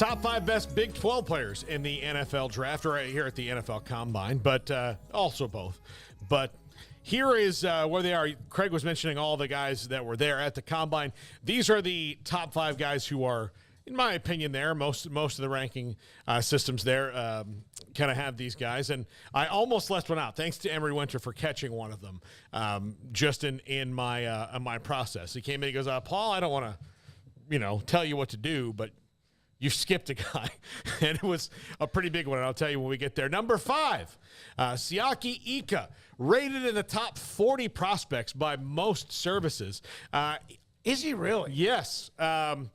Top 5 best Big 12 players in the NFL draft right here at the NFL Combine, but also both. But here is where they are. Craig was mentioning all the guys that were there at the Combine. These are the top 5 guys who are, in my opinion, there. Most of the ranking systems there kind of have these guys. And I almost left one out, thanks to Emery Winter for catching one of them just in my process. He came in, he goes, Paul, I don't want to, tell you what to do, but you skipped a guy, and it was a pretty big one, and I'll tell you when we get there. Number 5, Siaki Ika, rated in the top 40 prospects by most services. Is he really? Yes. And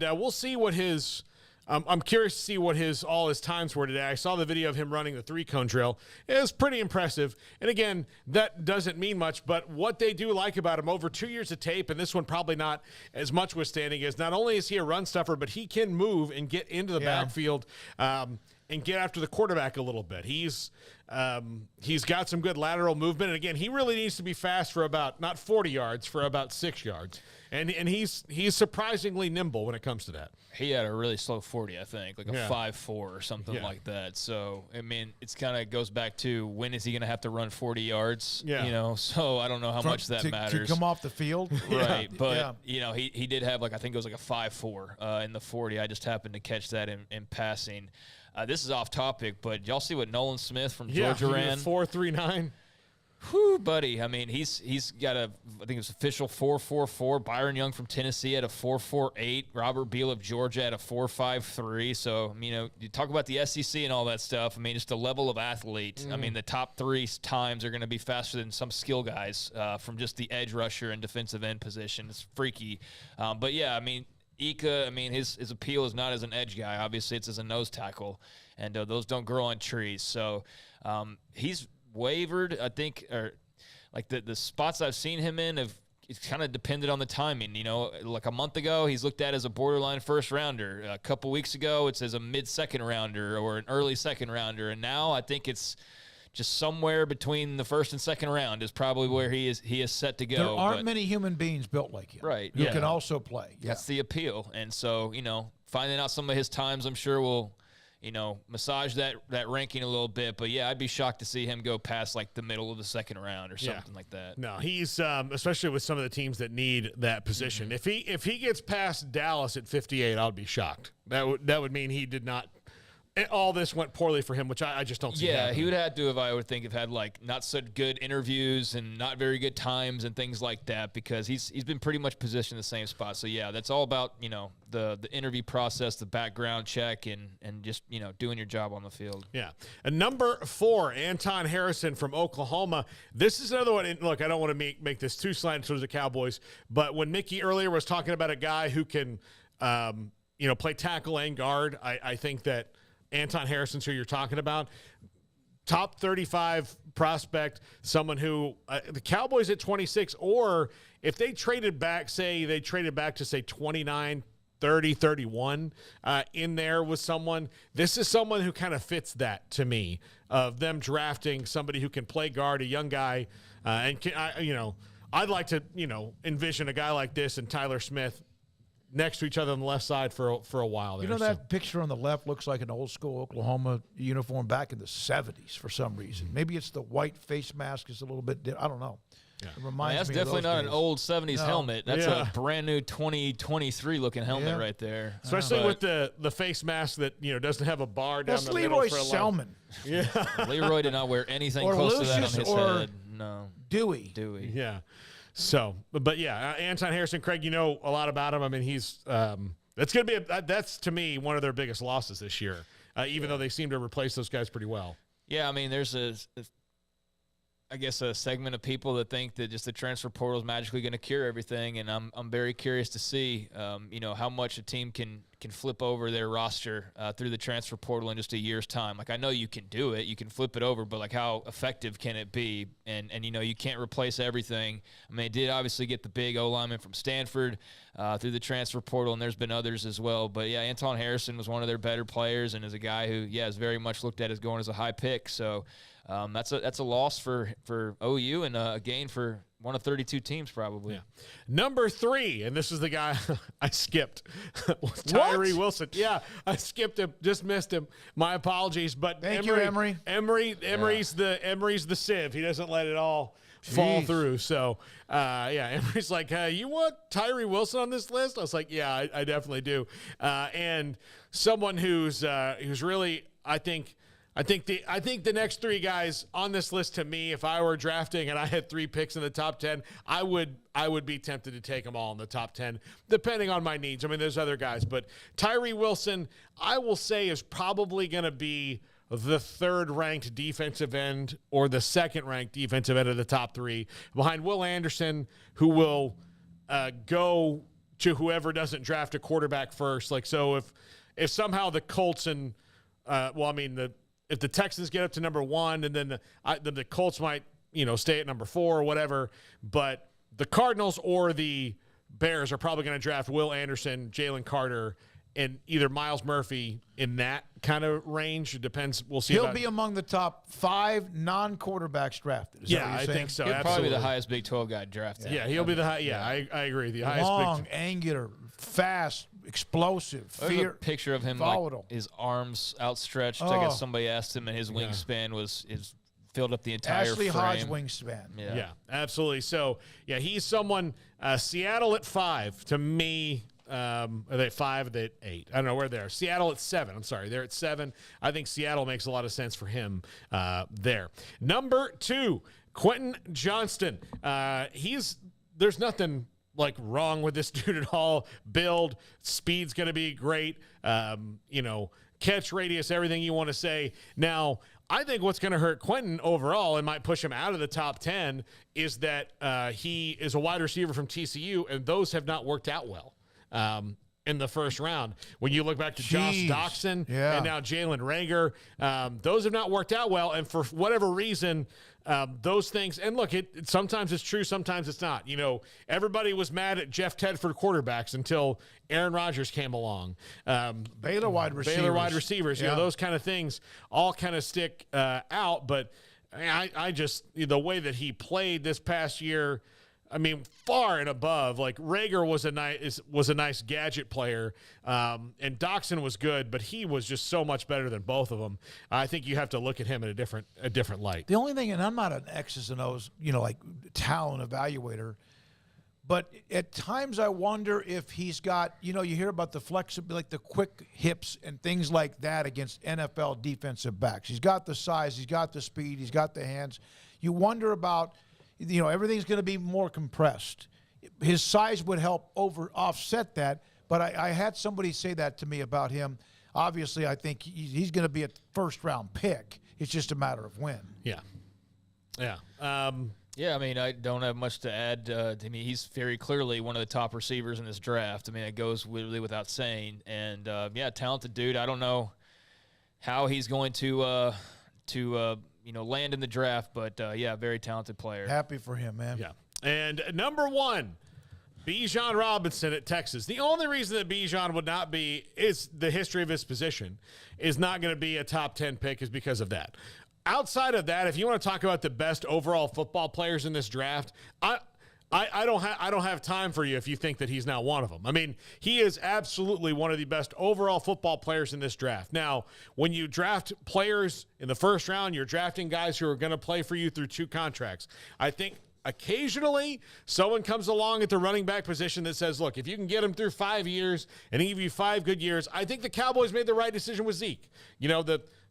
we'll see what his I'm curious to see what all his times were today. I saw the video of him running the 3-cone drill. It was pretty impressive. And again, that doesn't mean much, but what they do like about him, over 2 years of tape, and this one probably not as much withstanding, is not only is he a run stuffer, but he can move and get into the backfield and get after the quarterback a little bit. He's got some good lateral movement. And again, he really needs to be fast for about, not 40 yards, for about 6 yards. And he's surprisingly nimble when it comes to that. He had a really slow 40, I think, like a 5.4 or something like that. So, I mean, it's kind of goes back to when is he going to have to run 40 yards, So I don't know how much that matters. To come off the field. Right. But, he did have, I think it was like a 5.4 in the 40. I just happened to catch that in passing. This is off topic, but y'all see what Nolan Smith from Georgia ran? 4.39. Whew, buddy. I mean, he's got I think it's official 4.44. Byron Young from Tennessee had a 4.48. Robert Beal of Georgia had a 4.53. So, you talk about the SEC and all that stuff. I mean, just the level of athlete. I mean, the top 3 times are going to be faster than some skill guys from just the edge rusher and defensive end position. It's freaky. But, yeah, I mean, Ika, his appeal is not as an edge guy. Obviously, it's as a nose tackle, and those don't grow on trees. So he's wavered, I think, or like the spots I've seen him in it's kind of depended on the timing. Like a month ago, he's looked at as a borderline first rounder. A couple weeks ago, it's as a mid-second rounder or an early second rounder. And now I think it's just somewhere between the first and second round is probably where he is set to go. There aren't many human beings built like him, right? Who can also play. That's the appeal. And so, finding out some of his times, I'm sure will, massage that ranking a little bit. But yeah, I'd be shocked to see him go past like the middle of the second round or something like that. No, he's especially with some of the teams that need that position. Mm-hmm. If he gets past Dallas at 58, I'll be shocked. That would mean he did not. All this went poorly for him, which I just don't see happening. He would have to, I would think, have had not so good interviews and not very good times and things like that, because he's been pretty much positioned in the same spot. So yeah, that's all about the interview process, the background check, and just doing your job on the field. Yeah. And number 4, Anton Harrison from Oklahoma. This is another one. And look, I don't want to make this too slanted towards the Cowboys, but when Mickey earlier was talking about a guy who can play tackle and guard, I think that Anton Harrison's who you're talking about. Top 35 prospect, someone who the Cowboys at 26, or if they traded back to 29, 30, 31 in there with someone, this is someone who kind of fits that to me, of them drafting somebody who can play guard, a young guy. I'd like to, envision a guy like this and Tyler Smith next to each other on the left side for a while there. That picture on the left looks like an old school Oklahoma uniform back in the 70s for some reason. Maybe it's the white face mask is a little bit I don't know. Yeah. It reminds me that's of definitely not days. an old 70s helmet. That's a brand new 2023 looking helmet right there. Especially with the face mask that doesn't have a bar down the middle. Leroy for a Selman. Yeah. Leroy did not wear anything close to that on his head. No. Dewey. Yeah. So, but yeah, Anton Harrison, Craig, you know a lot about him. I mean, he's that's going to be that's to me one of their biggest losses this year, even though they seem to replace those guys pretty well. Yeah, I mean, there's I guess a segment of people that think that just the transfer portal is magically going to cure everything, and I'm very curious to see, how much a team can flip over their roster through the transfer portal in just a year's time. Like, I know you can do it, you can flip it over, but like how effective can it be? And you can't replace everything. I mean, they did obviously get the big O lineman from Stanford through the transfer portal, and there's been others as well. But yeah, Anton Harrison was one of their better players, and is a guy who is very much looked at as going as a high pick. So. That's a loss for OU and a gain for one of 32 teams probably. Yeah. Number 3, and this is the guy I skipped, was Tyree Wilson. Yeah, I skipped him, just missed him. My apologies, but Thank you, Emery. Emery's the sieve. He doesn't let it all fall through. So, Emery's like, you want Tyree Wilson on this list? I was like, yeah, I definitely do. And someone who's really, I think the next 3 guys on this list, to me, if I were drafting and I had 3 picks in the top 10, I would be tempted to take them all in the top 10, depending on my needs. I mean, there's other guys, but Tyree Wilson, I will say, is probably going to be the 3rd-ranked defensive end or the 2nd-ranked defensive end of the top 3, behind Will Anderson, who will go to whoever doesn't draft a quarterback first. Like, so if somehow the Colts and if the Texans get up to number 1, and then the Colts might, stay at number 4 or whatever, but the Cardinals or the Bears are probably going to draft Will Anderson, Jalen Carter, and either Miles Murphy in that kind of range. It depends. We'll see. He'll be among the top 5 non-quarterbacks drafted. Is that what you're I saying? think so. He'll absolutely. probably be the highest Big 12 guy drafted. Yeah, he'll be the high. Yeah, I agree. The highest. Long, angular, fast, explosive, There's a picture of him, volatile. like his arms outstretched. I guess somebody asked him, and his wingspan is filled up the entire Ashley frame. Hodge wingspan. Yeah, absolutely. So, yeah, he's someone. Seattle at 5 to me. Are they at 5? Are they at 8? I don't know where they are. Seattle at 7. I'm sorry. They're at 7. I think Seattle makes a lot of sense for him there. Number 2, Quentin Johnston. There's nothing like wrong with this dude at all. Build, speed's going to be great. Catch radius, everything you want to say. Now, I think what's going to hurt Quentin overall and might push him out of the top 10 is that he is a wide receiver from TCU, and those have not worked out well in the first round. When you look back to Josh Doxson and now Jalen Reagor, those have not worked out well. And for whatever reason, those things, and look, sometimes it's true, sometimes it's not. Everybody was mad at Jeff Tedford quarterbacks until Aaron Rodgers came along. Baylor wide receivers. Those kind of things all kind of stick out. But I just, the way that he played this past year, I mean, far and above. Like, Reagor was a nice gadget player, and Doxson was good, but he was just so much better than both of them. I think you have to look at him in a different light. The only thing, and I'm not an X's and O's, like talent evaluator, but at times I wonder if he's got, you hear about the flexibility, like the quick hips and things like that against NFL defensive backs. He's got the size, he's got the speed, he's got the hands. You wonder about, everything's going to be more compressed. His size would help offset that, but I had somebody say that to me about him. Obviously, I think he's going to be a first-round pick. It's just a matter of when. Yeah. I mean, I don't have much to add. To me, he's very clearly one of the top receivers in this draft. I mean, it goes really without saying. And, talented dude. I don't know how he's going to land in the draft, but very talented player. Happy for him, man. Yeah. And number 1, Bijan Robinson at Texas. The only reason that Bijan would not be is the history of his position is not going to be a top 10 pick is because of that. Outside of that, if you want to talk about the best overall football players in this draft, I don't have time for you if you think that he's not one of them. I mean, he is absolutely one of the best overall football players in this draft. Now, when you draft players in the first round, you're drafting guys who are going to play for you through 2 contracts. I think occasionally someone comes along at the running back position that says, look, if you can get him through 5 years and he give you 5 good years, I think the Cowboys made the right decision with Zeke.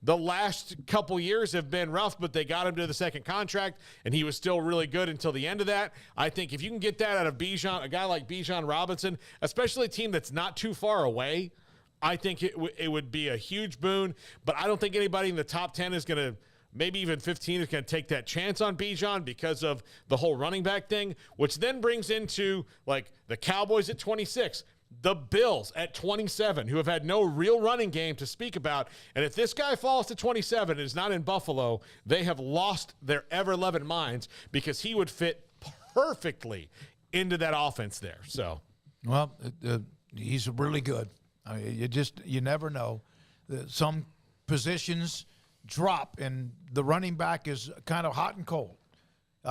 The last couple years have been rough, but they got him to the 2nd contract, and he was still really good until the end of that. I think if you can get that out of Bijan, a guy like Bijan Robinson, especially a team that's not too far away, I think it would be a huge boon. But I don't think anybody in the top 10 is going to, maybe even 15, is going to take that chance on Bijan because of the whole running back thing, which then brings into, like, the Cowboys at 26. The Bills at 27, who have had no real running game to speak about. And if this guy falls to 27 and is not in Buffalo, they have lost their ever-loving minds because he would fit perfectly into that offense there. So, well, he's really good. I mean, you never know. Some positions drop, and the running back is kind of hot and cold.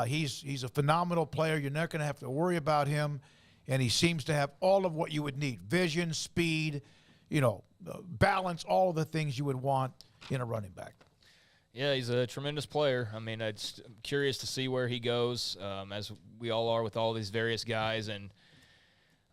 He's a phenomenal player. You're not going to have to worry about him, and he seems to have all of what you would need: vision, speed, balance, all of the things you would want in a running back. Yeah, he's a tremendous player. I mean, I'm curious to see where he goes, as we all are with all these various guys, and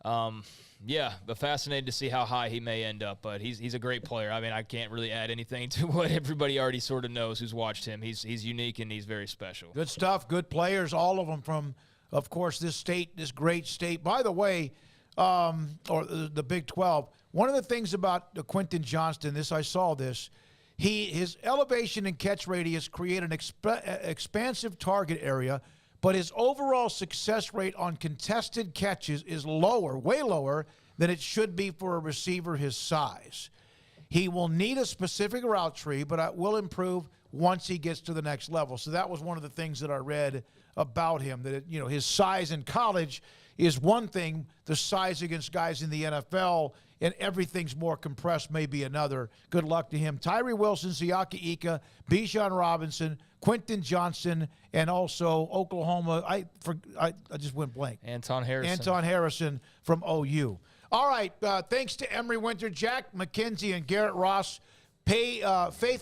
but fascinated to see how high he may end up. But he's a great player. I mean, I can't really add anything to what everybody already sort of knows who's watched him. He's unique and he's very special. Good stuff. Good players, all of them from, of course, this great state. By the way, or the Big 12. One of the things about Quentin Johnston, I saw this. His elevation and catch radius create an expansive target area, but his overall success rate on contested catches is lower, way lower than it should be for a receiver his size. He will need a specific route tree, but it will improve once he gets to the next level. So that was one of the things that I read about him, that his size in college is one thing, the size against guys in the NFL and everything's more compressed may be another. Good luck to him. Tyree Wilson, Siaki Ika, Bijan Robinson, Quentin Johnston, and also Oklahoma. I just went blank. Anton Harrison. Anton Harrison from OU. All right. Thanks to Emery Winter, Jack McKenzie, and Garrett Ross. Faith